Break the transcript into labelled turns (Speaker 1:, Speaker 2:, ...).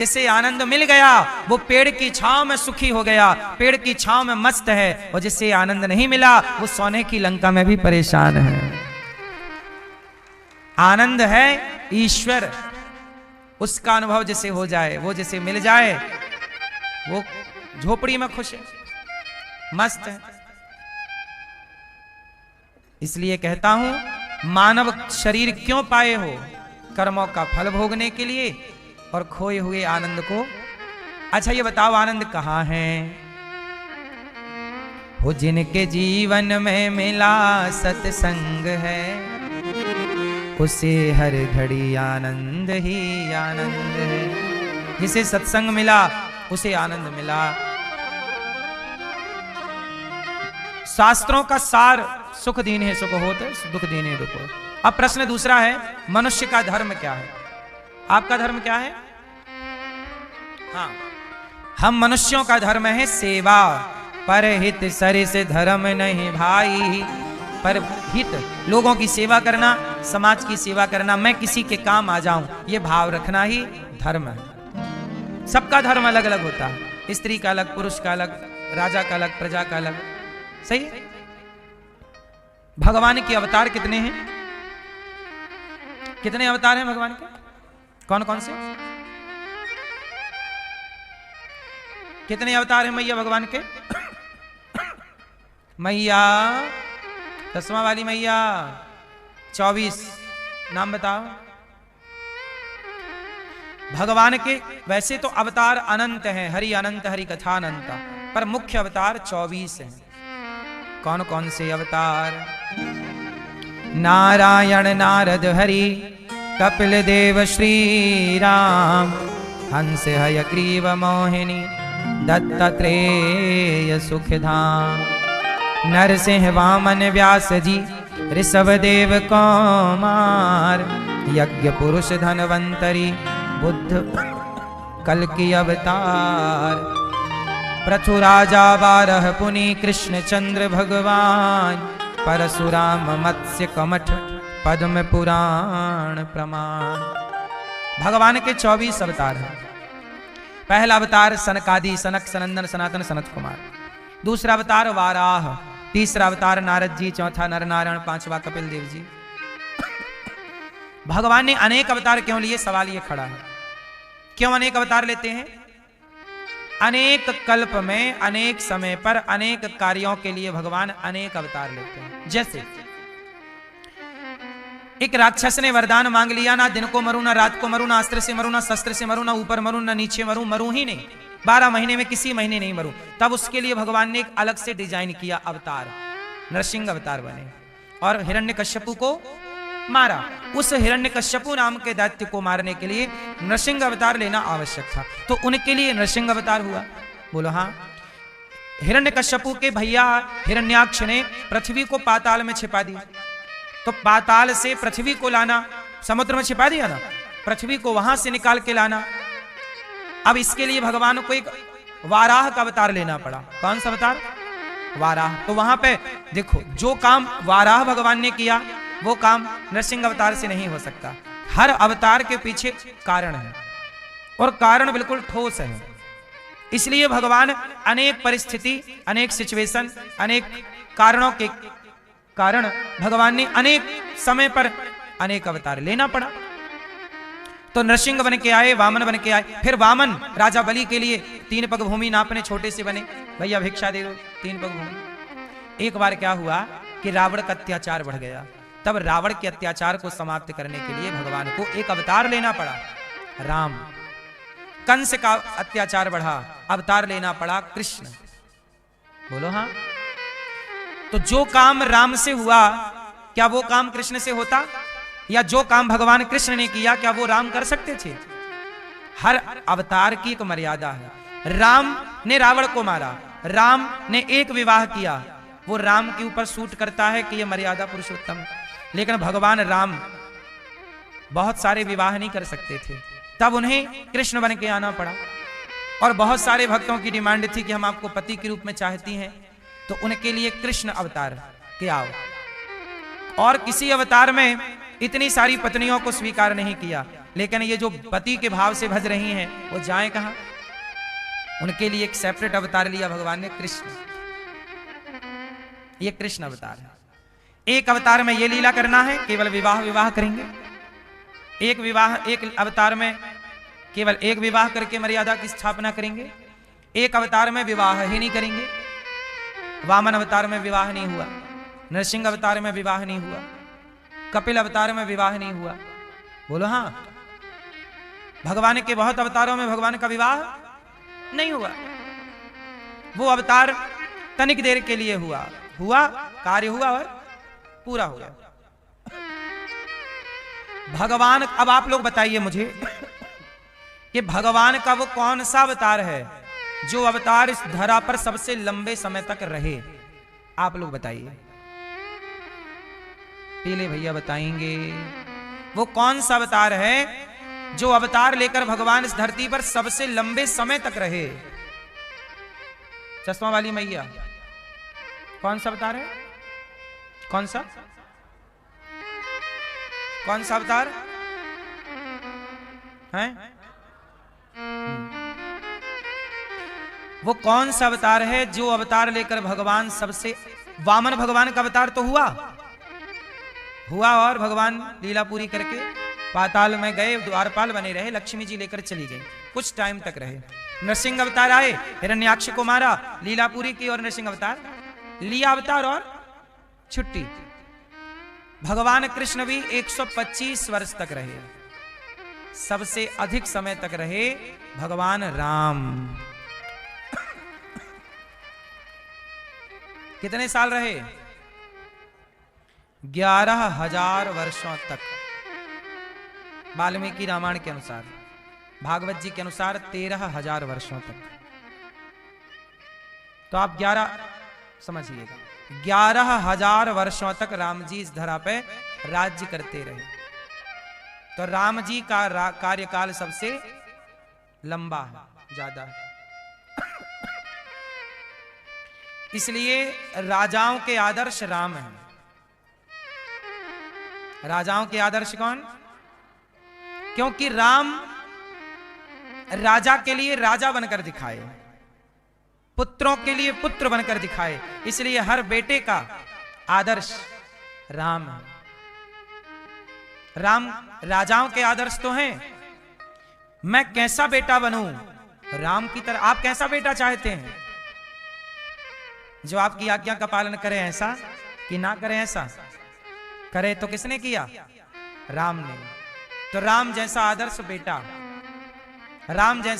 Speaker 1: जिसे आनंद मिल गया वो पेड़ की छांव में सुखी हो गया, पेड़ की छांव में मस्त है। और जिसे आनंद नहीं मिला वो सोने की लंका में भी परेशान है। आनंद है ईश्वर, उसका अनुभव जिसे हो जाए, वो जिसे मिल जाए, वो झोपड़ी में खुश है, मस्त है। इसलिए कहता हूं, मानव शरीर क्यों पाए हो? कर्मों का फल भोगने के लिए और खोए हुए आनंद को। अच्छा ये बताओ, आनंद कहाँ है? हो जिनके जीवन में मिला सत्संग है, उसे हर घड़ी आनंद ही आनंद है। जिसे सत्संग मिला उसे आनंद मिला। शास्त्रों का सार सुख दीन है सुख होते, दुख दीन है दुख होते। अब प्रश्न दूसरा है, मनुष्य का धर्म क्या है? आपका धर्म क्या है? हाँ, हम मनुष्यों का धर्म है सेवा। पर हित सरिस धर्म नहीं भाई। पर हित, लोगों की सेवा करना, समाज की सेवा करना, मैं किसी के काम आ जाऊं, ये भाव रखना ही धर्म है। सबका धर्म अलग अलग होता है, स्त्री का अलग, पुरुष का अलग, राजा का अलग, प्रजा का अलग। सही है? भगवान के अवतार कितने हैं? कितने अवतार हैं भगवान के? कौन कौन से? कितने अवतार हैं मैया भगवान के? मैया, 10वां वाली मैया, 24 नाम बताओ भगवान के। वैसे तो अवतार अनंत हैं, हरि अनंत, हरि कथा अनंत, पर मुख्य अवतार 24 हैं। कौन कौन से अवतार? नारायण नारद हरि, कपिल देव श्री राम, हंस हयग्रीव मोहिनी, दत्तात्रेय सुखधाम, नरसिंह वामन व्यास जी, ऋषभ देव कुमार, यज्ञ पुरुष धनवंतरी, बुद्ध कल्कि अवतार, पृथु राजा बारह पुनि, कृष्ण चंद्र भगवान, परशुराम मत्स्य कमठ, पद्म पुराण प्रमाण। भगवान के 24 अवतार हैं। पहला अवतार सनकादि, सनक सनंदन सनातन सनत कुमार। दूसरा अवतार वाराह, तीसरा अवतार नारद जी, चौथा नर नारायण, पांचवा कपिल देव जी। भगवान ने अनेक अवतार क्यों लिए? सवाल ये खड़ा है, क्यों अनेक अवतार लेते हैं? अनेक कल्प में, अनेक समय पर, अनेक कार्यों के लिए भगवान अनेक अवतार लेते हैं। जैसे एक राक्षस ने वरदान मांग लिया, ना दिन को मरूं, ना रात को मरूं, ना अस्त्र से मरूं, ना शस्त्र से मरूं, ना ऊपर मरूं, ना नीचे मरूं, मरूं ही नहीं, 12 महीने में किसी महीने नहीं मरूं। तब उसके लिए भगवान ने एक अलग से डिजाइन किया अवतार, नरसिंह अवतार बने और हिरण्यकश्यपु को मारा। उस हिरण्यकश्यपु नाम के दैत्य को मारने के लिए नरसिंह अवतार लेना आवश्यक था, तो उनके लिए नरसिंह अवतार हुआ। बोलो हाँ। हिरण्यकश्यपु के भैया हिरण्याक्ष ने पृथ्वी को पाताल में छिपा दिया, तो पाताल से पृथ्वी को लाना, समुद्र में छिपा दिया ना, पृथ्वी को वहां से निकाल के लाना। अब इसके लिए भगवान को एक वाराह का अवतार लेना पड़ा। कौन सा अवतार? वाराह। तो वहां पे देखो, जो काम वाराह भगवान ने किया वो काम नरसिंह अवतार से नहीं हो सकता। हर अवतार के पीछे कारण है और कारण बिल्कुल ठोस है। इसलिए भगवान अनेक परिस्थिति, अनेक सिचुएशन, अनेक कारणों के कारण भगवान ने अनेक समय पर अनेक अवतार लेना पड़ा। तो नरसिंह बन के आए, वामन बन के आए, फिर वामन राजा बलि के लिए 3 पग भूमि नापने छोटे से बने, भैया भिक्षा दे दो, 3 पग भूमि। एक बार क्या हुआ कि रावण का अत्याचार बढ़ गया, तब रावण के अत्याचार को समाप्त करने के लिए भगवान को एक अवतार लेना पड़ा, राम। कंस का अत्याचार बढ़ा, अवतार लेना पड़ा कृष्ण। बोलो हाँ। तो जो काम राम से हुआ, क्या वो काम कृष्ण से होता? या जो काम भगवान कृष्ण ने किया, क्या वो राम कर सकते थे? हर अवतार की एक मर्यादा है। राम ने रावण को मारा, राम ने एक विवाह किया, वो राम के ऊपर सूट करता है कि ये मर्यादा पुरुषोत्तम है। लेकिन भगवान राम बहुत सारे विवाह नहीं कर सकते थे, तब उन्हें कृष्ण बन के आना पड़ा। और बहुत सारे भक्तों की डिमांड थी कि हम आपको पति के रूप में चाहती हैं, तो उनके लिए कृष्ण अवतार के आओ। और किसी अवतार में इतनी सारी पत्नियों को स्वीकार नहीं किया, लेकिन ये जो पति के भाव से भज रही हैं वो जाएं कहां? उनके लिए एक सेपरेट अवतार लिया भगवान ने, कृष्ण। ये कृष्ण अवतार है। एक अवतार में ये लीला करना है, केवल विवाह विवाह करेंगे। एक अवतार में केवल एक विवाह करके मर्यादा की स्थापना करेंगे। एक अवतार में विवाह ही नहीं करेंगे। वामन अवतार में विवाह नहीं हुआ, नरसिंह अवतार में विवाह नहीं हुआ, कपिल अवतार में विवाह नहीं हुआ। बोलो हाँ। भगवान के बहुत अवतारों में भगवान का विवाह नहीं हुआ। वो अवतार तनिक देर के लिए हुआ, कार्य हुआ और पूरा हो गया। भगवान, अब आप लोग बताइए मुझे कि भगवान का वो कौन सा अवतार है जो अवतार इस धरा पर सबसे लंबे समय तक रहे? आप लोग बताइए। पीले भैया बताएंगे वो कौन सा अवतार है जो अवतार लेकर भगवान इस धरती पर सबसे लंबे समय तक रहे? चश्मा वाली मैया, कौन सा अवतार है? कौन सा अवतार है? वो कौन सा अवतार है जो अवतार लेकर भगवान सबसे, वामन भगवान का अवतार तो हुआ और भगवान लीला पूरी करके पाताल में गए, द्वारपाल बने रहे, लक्ष्मी जी लेकर चली गई, कुछ टाइम तक रहे। नरसिंह अवतार आए, हिरण्याक्ष को मारा, लीला पूरी की, और नरसिंह अवतार लिया अवतार और छुट्टी। भगवान कृष्ण भी 125 वर्ष तक रहे। सबसे अधिक समय तक रहे भगवान राम। कितने साल रहे? 11,000 वर्षों तक। वाल्मीकि रामायण के अनुसार, भागवत जी के अनुसार 13,000 वर्षों तक। तो आप 11 समझिएगा, 11,000 वर्षों तक राम जी इस धरा पे राज्य करते रहे। तो राम जी का कार्यकाल सबसे लंबा है, ज्यादा है। इसलिए राजाओं के आदर्श राम हैं। राजाओं के आदर्श कौन? क्योंकि राम राजा के लिए राजा बनकर दिखाए, पुत्रों के लिए पुत्र बनकर दिखाए। इसलिए हर बेटे का आदर्श राम है। राम राजाओं के आदर्श तो हैं। मैं कैसा बेटा बनूं राम की तरह? आप कैसा बेटा चाहते हैं? जो आपकी आज्ञा का पालन करे ऐसा, कि ना करे ऐसा? करे तो किसने किया? राम ने। तो राम जैसा आदर्श बेटा, राम जैसा